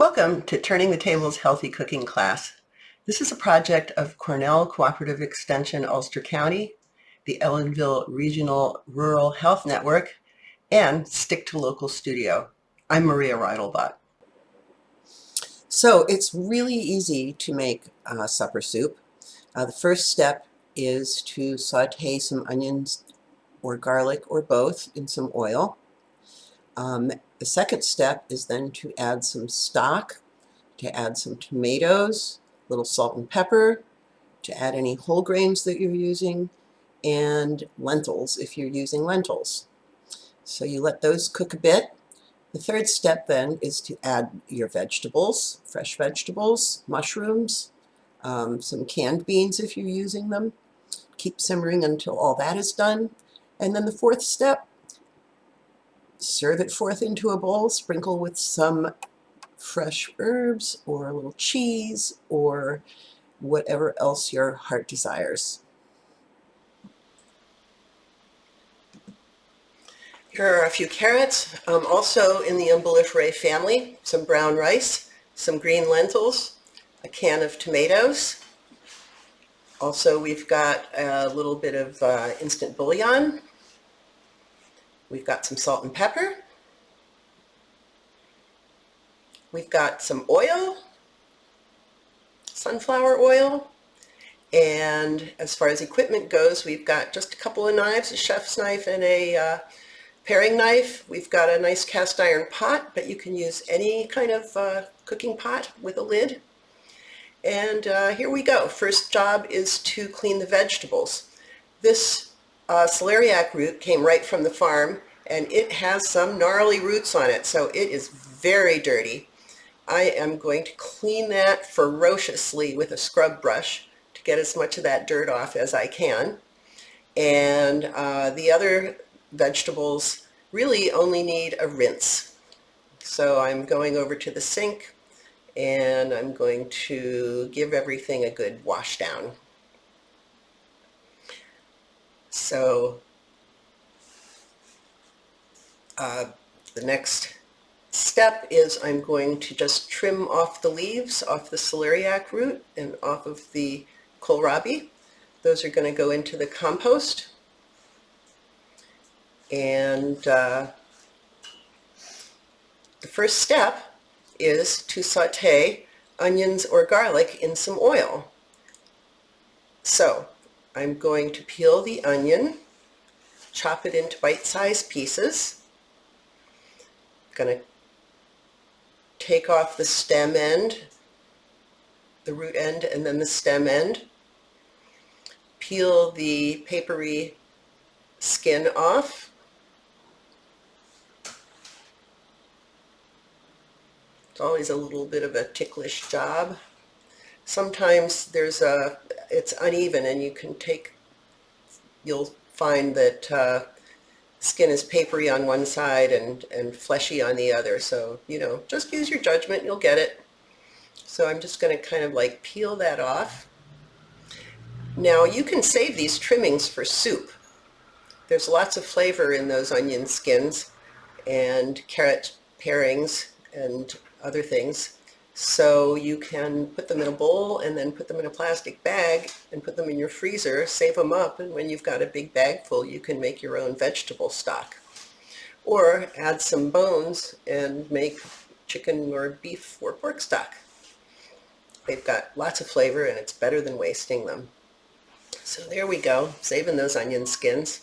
Welcome to Turning the Tables Healthy Cooking class. This is a project of Cornell Cooperative Extension, Ulster County, the Ellenville Regional Rural Health Network, and Stick to Local Studio. I'm Maria Reidelbach. So it's really easy to make supper soup. The first step is to saute some onions or garlic or both in some oil. The second step is then to add some stock, to add some tomatoes, a little salt and pepper, to add any whole grains that you're using, and lentils if you're using lentils. So you let those cook a bit. The third step then is to add your vegetables, fresh vegetables, mushrooms, some canned beans if you're using them. Keep simmering until all that is done. And then the fourth step, serve it forth into a bowl, sprinkle with some fresh herbs or a little cheese or whatever else your heart desires. Here are a few carrots, also in the umbelliferae family, some brown rice, some green lentils, a can of tomatoes. Also, we've got a little bit of instant bouillon. We've got some salt and pepper. We've got some oil, sunflower oil, and as far as equipment goes, we've got just a couple of knives, a chef's knife and a paring knife. We've got a nice cast iron pot, but you can use any kind of cooking pot with a lid. And here we go. First job is to clean the vegetables. This celeriac root came right from the farm, and it has some gnarly roots on it, so it is very dirty. I am going to clean that ferociously with a scrub brush to get as much of that dirt off as I can. And the other vegetables really only need a rinse. So I'm going over to the sink and I'm going to give everything a good wash down. So the next step is I'm going to just trim off the leaves off the celeriac root and off of the kohlrabi. Those are going to go into the compost. And the first step is to saute onions or garlic in some oil. So I'm going to peel the onion, chop it into bite-sized pieces. I'm going to take off the stem end, the root end, and then the stem end. Peel the papery skin off. It's always a little bit of a ticklish job. Sometimes it's uneven and you'll find that skin is papery on one side and fleshy on the other. So, just use your judgment, you'll get it. So I'm just going to kind of like peel that off. Now you can save these trimmings for soup. There's lots of flavor in those onion skins and carrot parings and other things. So you can put them in a bowl and then put them in a plastic bag and put them in your freezer, save them up, and when you've got a big bag full, you can make your own vegetable stock. Or add some bones and make chicken or beef or pork stock. They've got lots of flavor and it's better than wasting them. So there we go, saving those onion skins.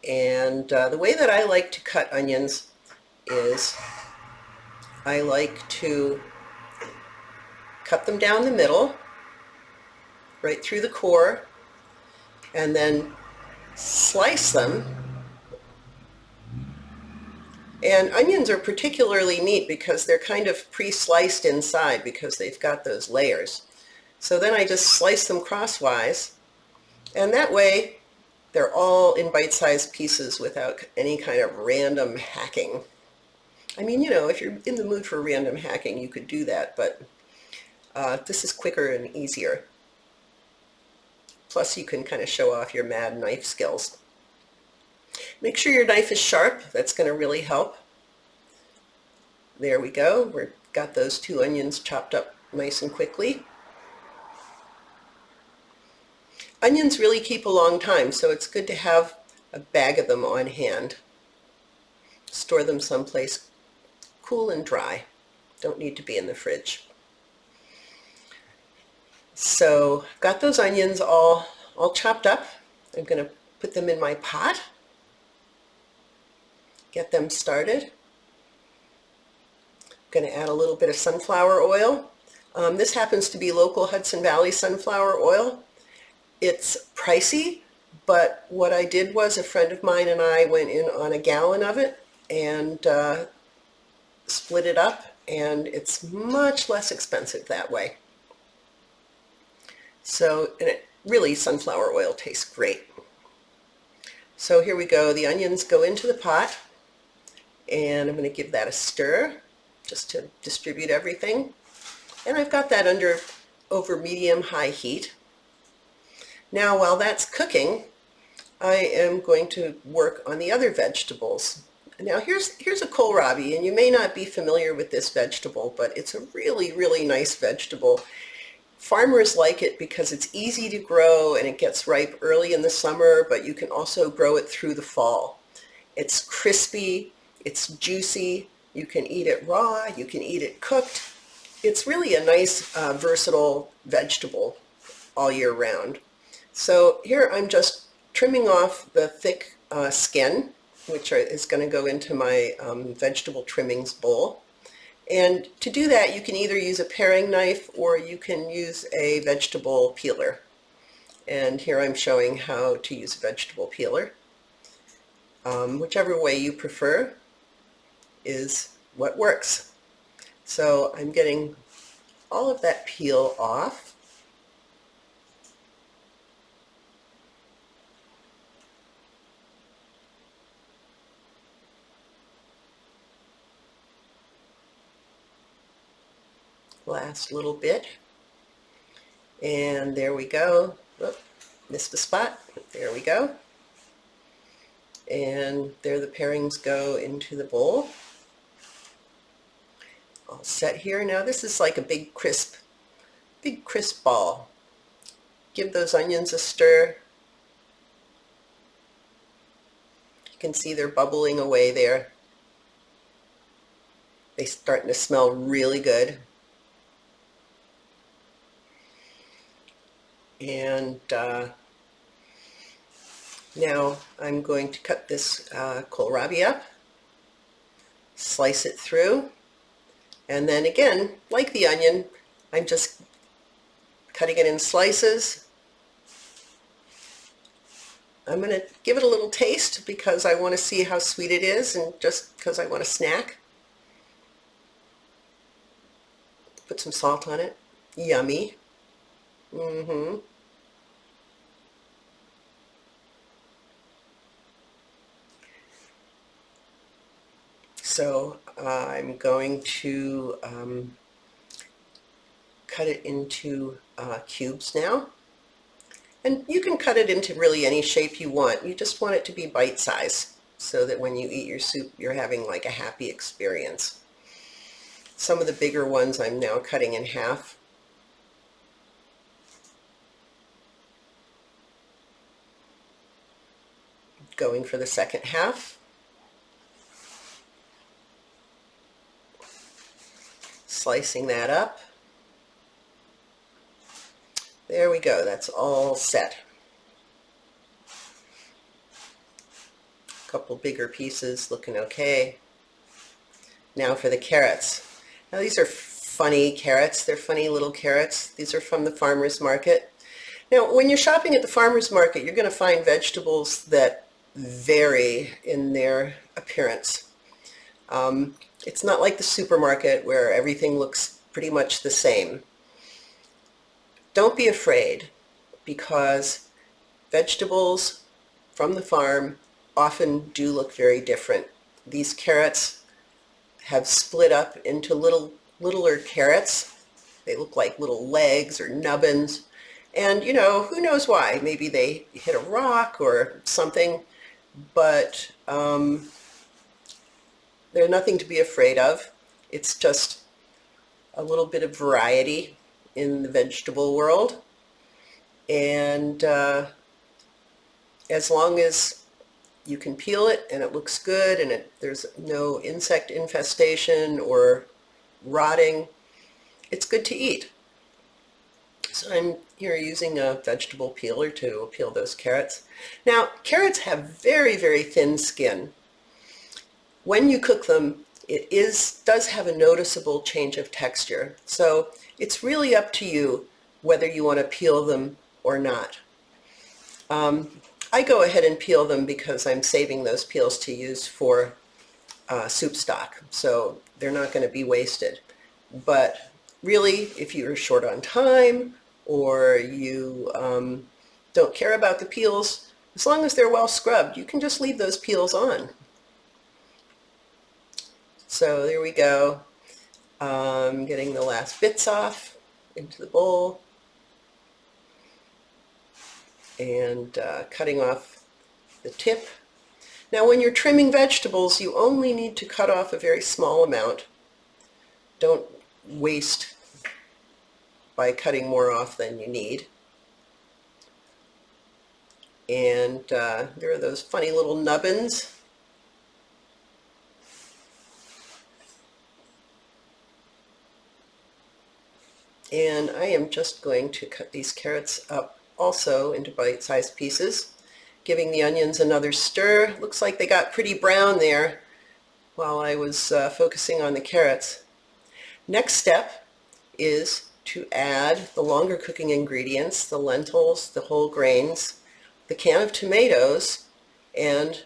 And the way that I like to cut onions is I like to cut them down the middle, right through the core, and then slice them. And onions are particularly neat because they're kind of pre-sliced inside because they've got those layers. So then I just slice them crosswise, and that way they're all in bite-sized pieces without any kind of random hacking. I mean, if you're in the mood for random hacking, you could do that, but this is quicker and easier. Plus, you can kind of show off your mad knife skills. Make sure your knife is sharp. That's going to really help. There we go. We've got those 2 onions chopped up nice and quickly. Onions really keep a long time, so it's good to have a bag of them on hand. Store them someplace cool and dry. Don't need to be in the fridge. So I've got those onions all chopped up. I'm going to put them in my pot, get them started. I'm going to add a little bit of sunflower oil. This happens to be local Hudson Valley sunflower oil. It's pricey, but what I did was a friend of mine and I went in on a gallon of it and split it up, and it's much less expensive that way. So, and it really, sunflower oil tastes great. So here we go. The onions go into the pot, and I'm going to give that a stir just to distribute everything. And I've got that over medium-high heat. Now, while that's cooking, I am going to work on the other vegetables. Now, here's a kohlrabi, and you may not be familiar with this vegetable, but it's a really, really nice vegetable. Farmers like it because it's easy to grow and it gets ripe early in the summer, but you can also grow it through the fall. It's crispy, it's juicy, you can eat it raw, you can eat it cooked. It's really a nice, versatile vegetable all year round. So here I'm just trimming off the thick skin, which is going to go into my vegetable trimmings bowl. And to do that, you can either use a paring knife or you can use a vegetable peeler. And here I'm showing how to use a vegetable peeler. Whichever way you prefer is what works. So I'm getting all of that peel off. Last little bit, and there we go. Oop, missed a spot. There we go. And there the parings go into the bowl. All set here. Now this is like a big crisp ball. Give those onions a stir. You can see they're bubbling away there. They're starting to smell really good. And now I'm going to cut this kohlrabi up, slice it through, and then again, like the onion, I'm just cutting it in slices. I'm going to give it a little taste because I want to see how sweet it is, and just because I want a snack. Put some salt on it. Yummy. So I'm going to cut it into cubes now. And you can cut it into really any shape you want. You just want it to be bite-sized so that when you eat your soup, you're having like a happy experience. Some of the bigger ones I'm now cutting in half. Going for the second half. Slicing that up. There we go, that's all set. A couple bigger pieces looking okay. Now for the carrots. Now these are funny carrots, they're funny little carrots. These are from the farmer's market. Now when you're shopping at the farmer's market, you're going to find vegetables that vary in their appearance. It's not like the supermarket where everything looks pretty much the same. Don't be afraid, because vegetables from the farm often do look very different. These carrots have split up into littler carrots. They look like little legs or nubbins. And you know, who knows why? Maybe they hit a rock or something, but they're nothing to be afraid of. It's just a little bit of variety in the vegetable world. And as long as you can peel it and it looks good and there's no insect infestation or rotting, it's good to eat. So I'm here using a vegetable peeler to peel those carrots. Now, carrots have very, very thin skin. When you cook them, it does have a noticeable change of texture. So it's really up to you whether you want to peel them or not. I go ahead and peel them because I'm saving those peels to use for soup stock, so they're not going to be wasted. But really, if you're short on time or you don't care about the peels, as long as they're well scrubbed, you can just leave those peels on. So there we go. Getting the last bits off into the bowl and cutting off the tip. Now when you're trimming vegetables, you only need to cut off a very small amount. Don't waste by cutting more off than you need. And there are those funny little nubbins. And I am just going to cut these carrots up also into bite-sized pieces, giving the onions another stir. Looks like they got pretty brown there while I was focusing on the carrots. Next step is to add the longer cooking ingredients, the lentils, the whole grains, the can of tomatoes, and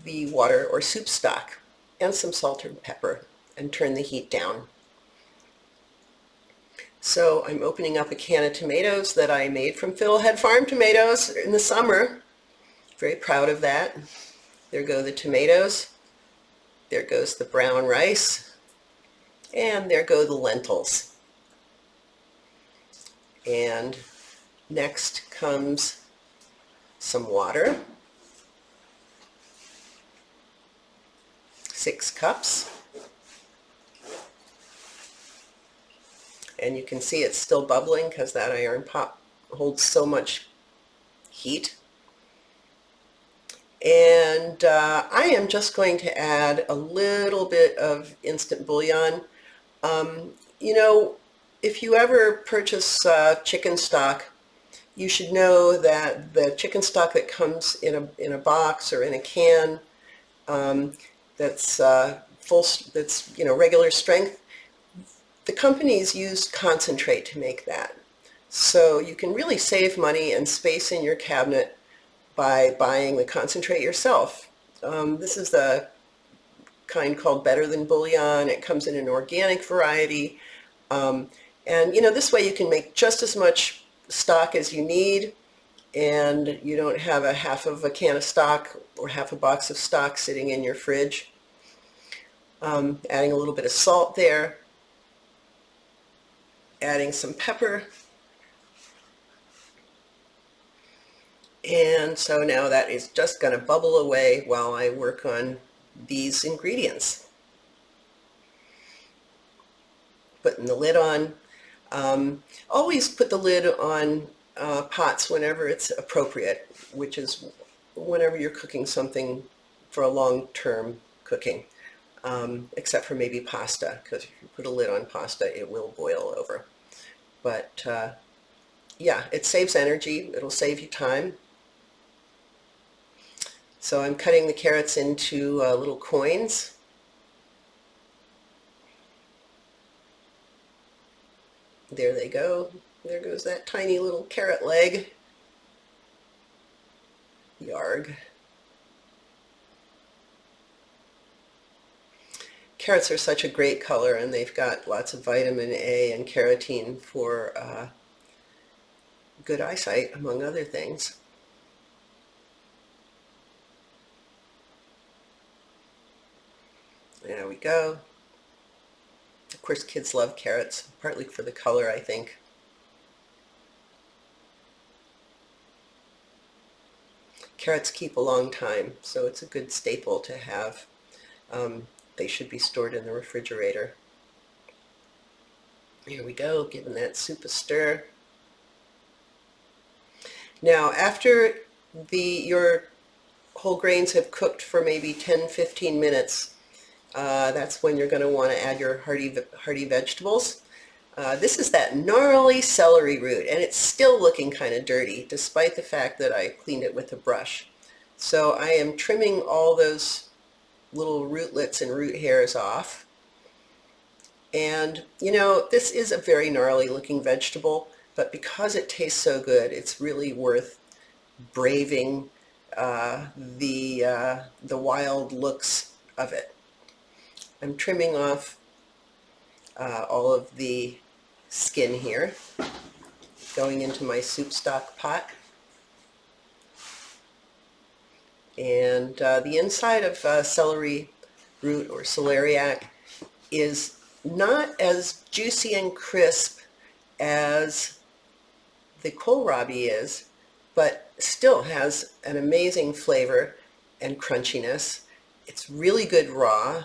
the water or soup stock, and some salt and pepper, and turn the heat down. So I'm opening up a can of tomatoes that I made from Fiddlehead Farm tomatoes in the summer. Very proud of that. There go the tomatoes. There goes the brown rice. And there go the lentils. And next comes some water. 6 cups. And you can see it's still bubbling because that iron pot holds so much heat. And I am just going to add a little bit of instant bouillon. You know, if you ever purchase chicken stock, you should know that the chicken stock that comes in a box or in a can that's regular strength, the companies use concentrate to make that. So you can really save money and space in your cabinet by buying the concentrate yourself. This is the kind called Better Than Bouillon. It comes in an organic variety. And this way you can make just as much stock as you need, and you don't have a half of a can of stock or half a box of stock sitting in your fridge. Adding a little bit of salt there. Adding some pepper. And so now that is just going to bubble away while I work on these ingredients. Putting the lid on. Always put the lid on pots whenever it's appropriate, which is whenever you're cooking something for a long-term cooking, except for maybe pasta, because if you put a lid on pasta, it will boil over. But yeah, it saves energy. It'll save you time. So I'm cutting the carrots into little coins. There they go. There goes that tiny little carrot leg. Yarg. Carrots are such a great color, and they've got lots of vitamin A and carotene for good eyesight, among other things. There we go. Of course, kids love carrots, partly for the color, I think. Carrots keep a long time, so it's a good staple to have. They should be stored in the refrigerator. Here we go, giving that soup a stir. Now, after your whole grains have cooked for maybe 10-15 minutes, that's when you're going to want to add your hearty vegetables. This is that gnarly celery root, and it's still looking kind of dirty, despite the fact that I cleaned it with a brush. So I am trimming all those little rootlets and root hairs off. And, you know, this is a very gnarly looking vegetable, but because it tastes so good, it's really worth braving the wild looks of it. I'm trimming off all of the skin here, going into my soup stock pot. And the inside of celery root or celeriac is not as juicy and crisp as the kohlrabi is, but still has an amazing flavor and crunchiness. It's really good raw.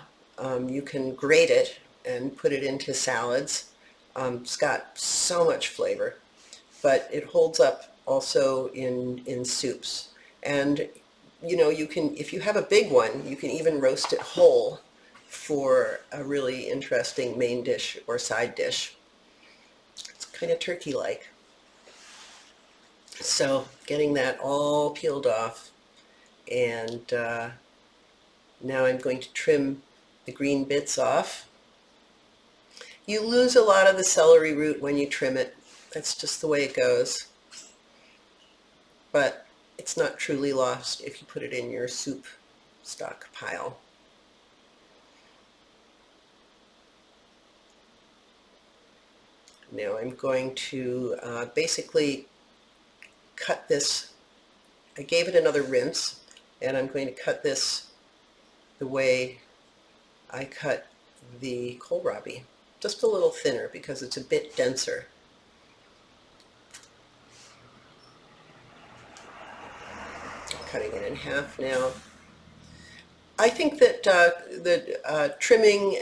You can grate it and put it into salads. It's got so much flavor, but it holds up also in soups. And you know, you can, if you have a big one, you can even roast it whole for a really interesting main dish or side dish. It's kind of turkey-like. So getting that all peeled off, and now I'm going to trim the green bits off. You lose a lot of the celery root when you trim it. That's just the way it goes. But it's not truly lost if you put it in your soup stock pile. Now I'm going to basically cut this. I gave it another rinse, and I'm going to cut this the way I cut the kohlrabi, just a little thinner because it's a bit denser. Cutting it in half now. I think that trimming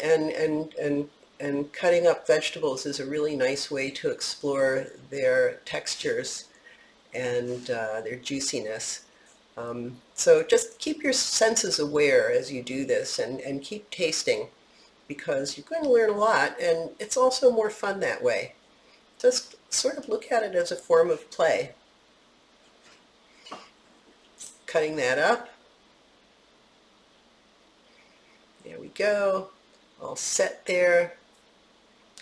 and cutting up vegetables is a really nice way to explore their textures and their juiciness. So just keep your senses aware as you do this, and keep tasting, because you're going to learn a lot, and it's also more fun that way. Just sort of look at it as a form of play. Cutting that up. There we go, all set there.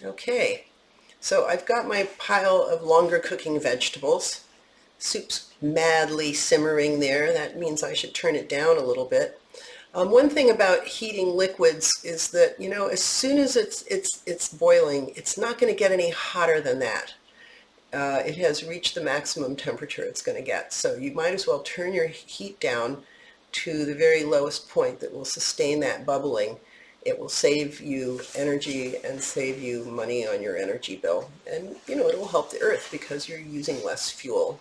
Okay, so I've got my pile of longer cooking vegetables. Soup's madly simmering there. That means I should turn it down a little bit. One thing about heating liquids is that, you know, as soon as it's boiling, it's not going to get any hotter than that. It has reached the maximum temperature it's going to get. So you might as well turn your heat down to the very lowest point that will sustain that bubbling. It will save you energy and save you money on your energy bill. And, you know, it will help the earth because you're using less fuel.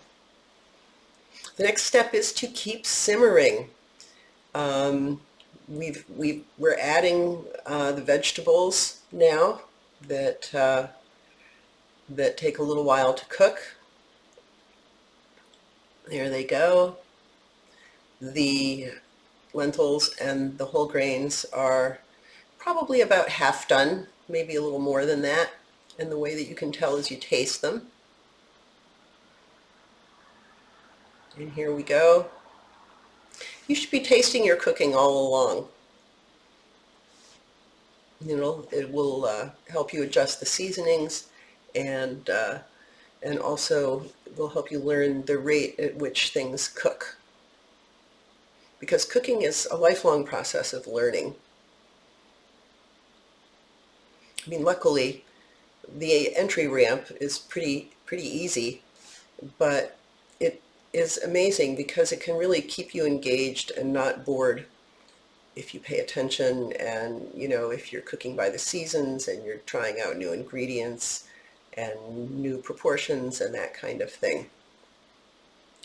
The next step is to keep simmering. We're adding the vegetables now that take a little while to cook. There they go. The lentils and the whole grains are probably about half done, maybe a little more than that. And the way that you can tell is you taste them. And here we go. You should be tasting your cooking all along. You know, it will help you adjust the seasonings, and also will help you learn the rate at which things cook. Because cooking is a lifelong process of learning. I mean, luckily, the entry ramp is pretty easy, but it is amazing because it can really keep you engaged and not bored if you pay attention, and, you know, if you're cooking by the seasons and you're trying out new ingredients and new proportions and that kind of thing.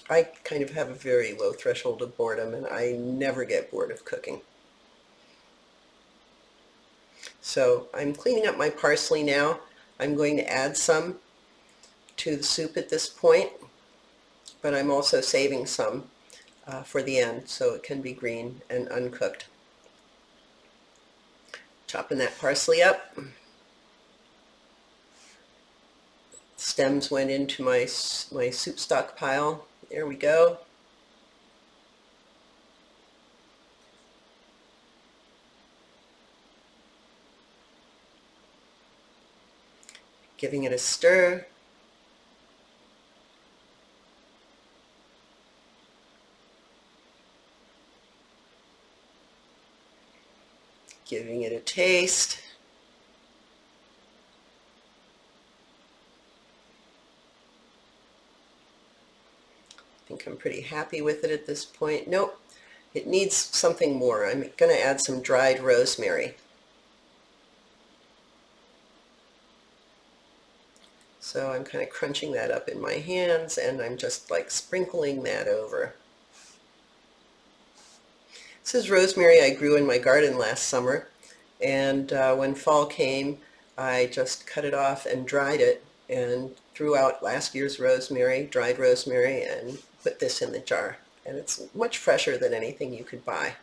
I kind of have a very low threshold of boredom, and I never get bored of cooking. So I'm cleaning up my parsley now. I'm going to add some to the soup at this point, but I'm also saving some for the end so it can be green and uncooked. Chopping that parsley up. Stems went into my soup stock pile. There we go. Giving it a stir. Giving it a taste. I think I'm pretty happy with it at this point. Nope, it needs something more. I'm going to add some dried rosemary. So I'm kind of crunching that up in my hands, and I'm just like sprinkling that over. This is rosemary I grew in my garden last summer, and when fall came, I just cut it off and dried it and threw out last year's rosemary, dried rosemary, and put this in the jar. And it's much fresher than anything you could buy.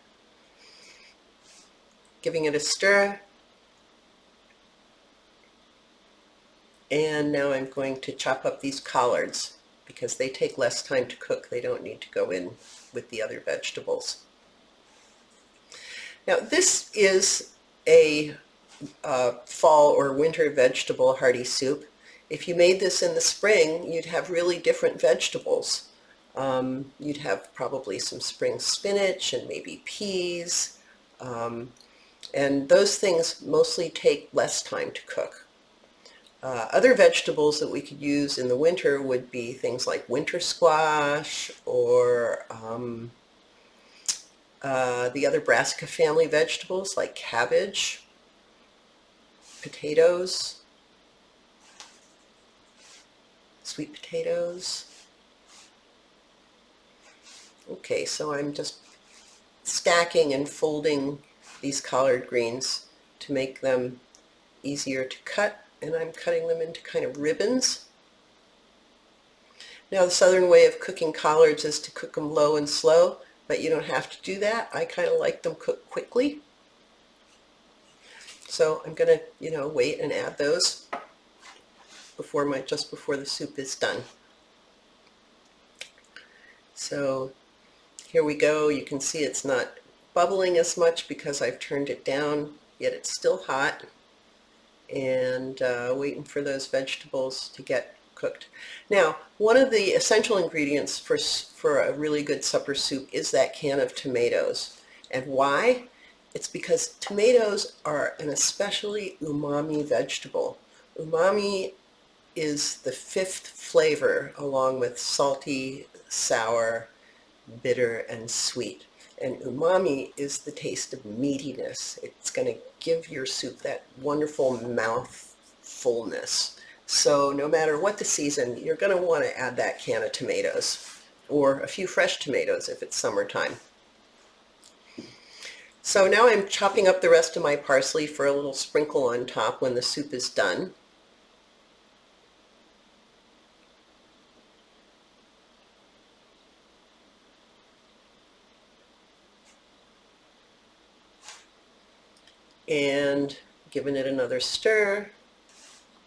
Giving it a stir. And now I'm going to chop up these collards because they take less time to cook. They don't need to go in with the other vegetables. Now this is a fall or winter vegetable hearty soup. If you made this in the spring, you'd have really different vegetables. You'd have probably some spring spinach and maybe peas, and those things mostly take less time to cook. Other vegetables that we could use in the winter would be things like winter squash or the other brassica family vegetables like cabbage, potatoes, sweet potatoes. Okay, so I'm just stacking and folding these collard greens to make them easier to cut, and I'm cutting them into kind of ribbons. Now the southern way of cooking collards is to cook them low and slow, but you don't have to do that. I kind of like them cooked quickly. So I'm going to, wait and add those just before the soup is done. So here we go. You can see it's not bubbling as much because I've turned it down, yet it's still hot, and waiting for those vegetables to get cooked. Now, one of the essential ingredients for a really good supper soup is that can of tomatoes. And why? It's because tomatoes are an especially umami vegetable. Umami is the fifth flavor along with salty, sour, bitter, and sweet. And umami is the taste of meatiness. It's going to give your soup that wonderful mouth fullness. So no matter what the season, you're going to want to add that can of tomatoes, or a few fresh tomatoes if it's summertime. So now I'm chopping up the rest of my parsley for a little sprinkle on top when the soup is done. And giving it another stir.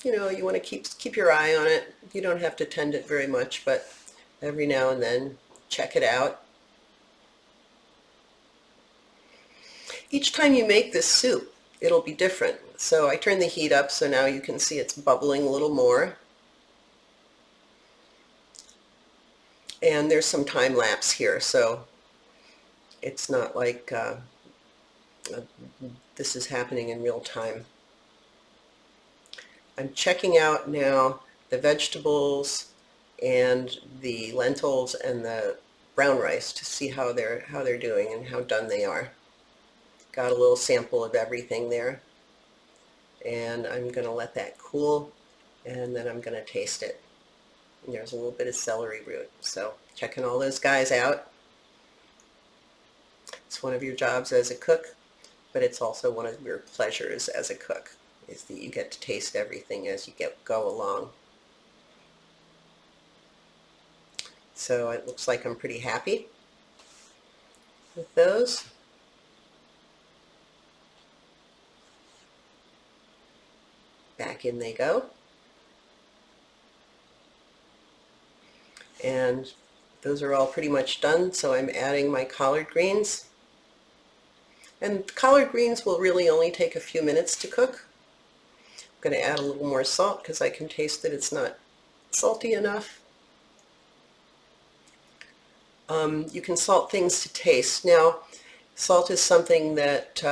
You want to keep your eye on it. You don't have to tend it very much, but every now and then check it out. Each time you make this soup, it'll be different. So I turn the heat up so now you can see it's bubbling a little more. And there's some time lapse here, so it's not like this is happening in real time. I'm checking out now the vegetables and the lentils and the brown rice to see how they're doing and how done they are. Got a little sample of everything there, and I'm going to let that cool, and then I'm going to taste it. And there's a little bit of celery root, so checking all those guys out. It's one of your jobs as a cook, but it's also one of your pleasures as a cook, is that you get to taste everything as you go along. So it looks like I'm pretty happy with those. Back in they go. And those are all pretty much done, so I'm adding my collard greens. And collard greens will really only take a few minutes to cook. I'm going to add a little more salt because I can taste that it's not salty enough. You can salt things to taste. Now, salt is something that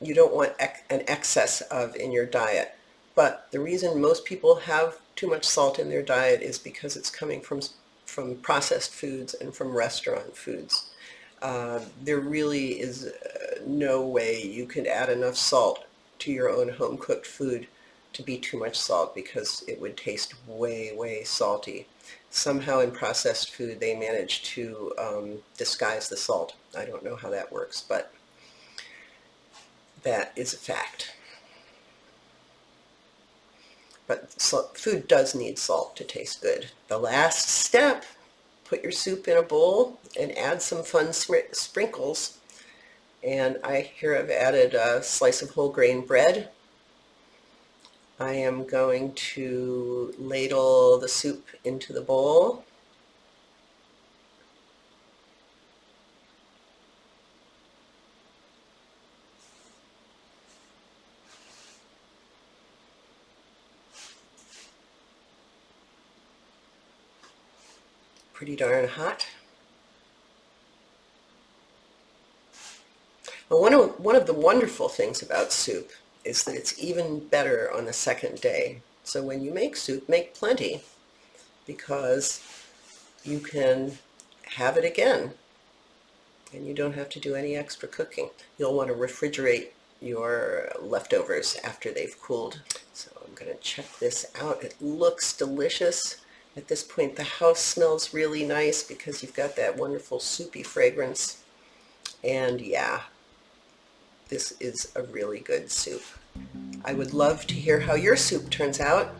you don't want an excess of in your diet. But the reason most people have too much salt in their diet is because it's coming from processed foods and from restaurant foods. There really is no way you can add enough salt to your own home-cooked food to be too much salt, because it would taste way, way salty. Somehow in processed food they manage to disguise the salt. I don't know how that works, but that is a fact. But food does need salt to taste good. The last step, put your soup in a bowl and add some fun sprinkles. And here I've added a slice of whole grain bread. I am going to ladle the soup into the bowl. Pretty darn hot. Well, one of the wonderful things about soup is that it's even better on the second day. So when you make soup, make plenty, because you can have it again and you don't have to do any extra cooking. You'll want to refrigerate your leftovers after they've cooled. So I'm going to check this out. It looks delicious. At this point, the house smells really nice because you've got that wonderful soupy fragrance. And yeah, this is a really good soup. I would love to hear how your soup turns out.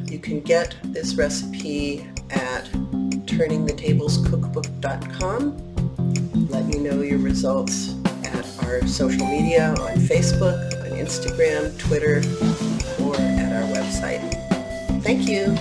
You can get this recipe at turningthetablescookbook.com. Let me know your results at our social media on Facebook, on Instagram, Twitter, or at our website. Thank you.